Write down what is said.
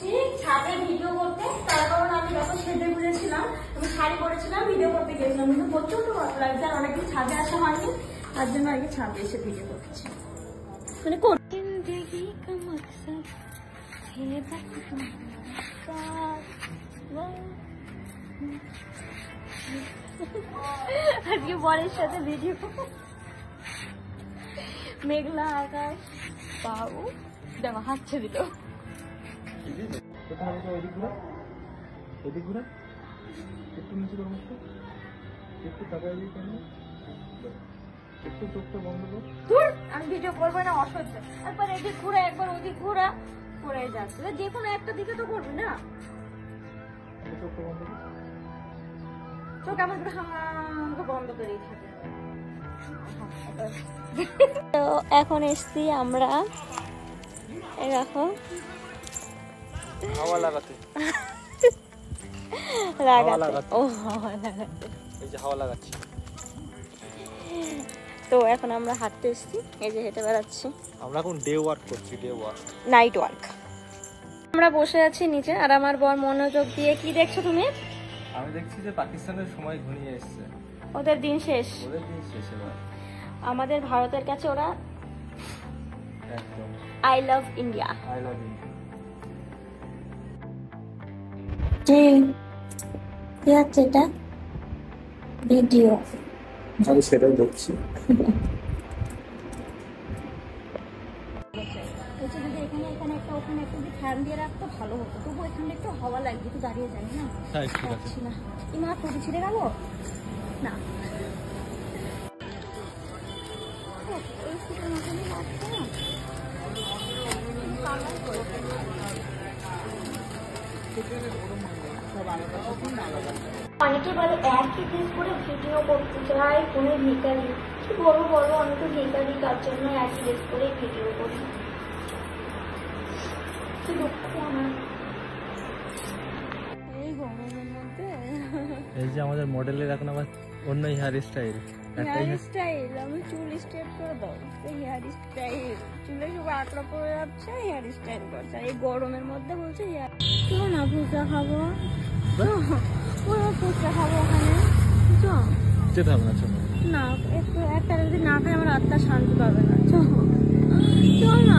আসছি ছাদে ভিডিও করতে। তার কারণ আমি যখন সেজে বুঝেছিলাম, আমি শাড়ি পরেছিলাম, ভিডিও করতে গিয়েছিলাম, কিন্তু প্রচন্ড ভালো লাগছে। আর অনেকদিন ছাদে আসা হয়নি, তার জন্য আগে ছাদে এসে ভিডিও করছি। মানে আজকে বরের সাথে ভিডিও, মেঘলা আকাশ, বাবু দেখো হাঁটছে দিল। একটু নিচে করো, একটু তাকাই দিই, একটু চোখটা বন্ধ কর। আমি ভিডিও করবো না, অসহ্য। একবার এদিক ঘুরা, একবার ওদিক ঘুরা, পড়ে যাচ্ছে। যে কোনো একটা দিকে তো করবি না। চোখটা বন্ধ কর। চোখ আমার বন্ধ করেই থাকে। তো এখন এসছি আমরা, দেখো হাওয়া লাগাতে, ও হাওয়া লাগাতে, এই যে হাওয়া লাগাচ্ছি। তো এখন আমরা হাঁটতে এসছি, এই যে হেঁটে বেড়াচ্ছি। আমরা এখন ডে ওয়ার্ক করছি, ডে ওয়ার্ক, নাইট ওয়ার্ক। আমরা বসে আছি নিচে, আর আমার বর মনোযোগ দিয়ে কি দেখছো তুমি? আমি দেখছি যে পাকিস্তানের সময় ঘনিয়ে এসছে, ওদের দিন শেষ, ওদের দিন শেষ এবার। আমাদের ভারতের কাছে ওরা একদম I love India. I love you. কি হচ্ছে এটা? ভিডিও। আমি সেটাই দেখছি। এখানে একটা ওখানে একটা যদি ফ্যান দিয়ে রাখতো ভালো হতো, তবু এখানে একটু হাওয়া লাগবে, একটু দাঁড়িয়ে যাই না। হ্যাঁ ঠিক আছে। না ইমা খুবই ছিঁড়ে গেল না, অনেকে বলে একই ড্রেস করে ভিডিও করতে চাই, কোনো ভিকারি। কি বড় বড়, আমি তো ভিকারি, তার জন্য একই ড্রেস করে ভিডিও করি। কি দুঃখ আমার। এই গরমের মধ্যে এই যে আমাদের মডেলের এখন আবার অন্য হেয়ার স্টাইল, হেয়ার স্টাইল, আমি চুল স্ট্রেট করে দাও। হেয়ার স্টাইল, চুলে সব আঁকড়া পড়ে যাচ্ছে, হেয়ার স্টাইল করছে। এই গরমের মধ্যে বলছে হেয়ার। চলো না ফুচকা খাবো, ফুচকা খাবো ওখানে। যেতে হবে না, চলো না, একটু একটা যদি না খাই আমার আত্মা শান্তি পাবে না। চল না।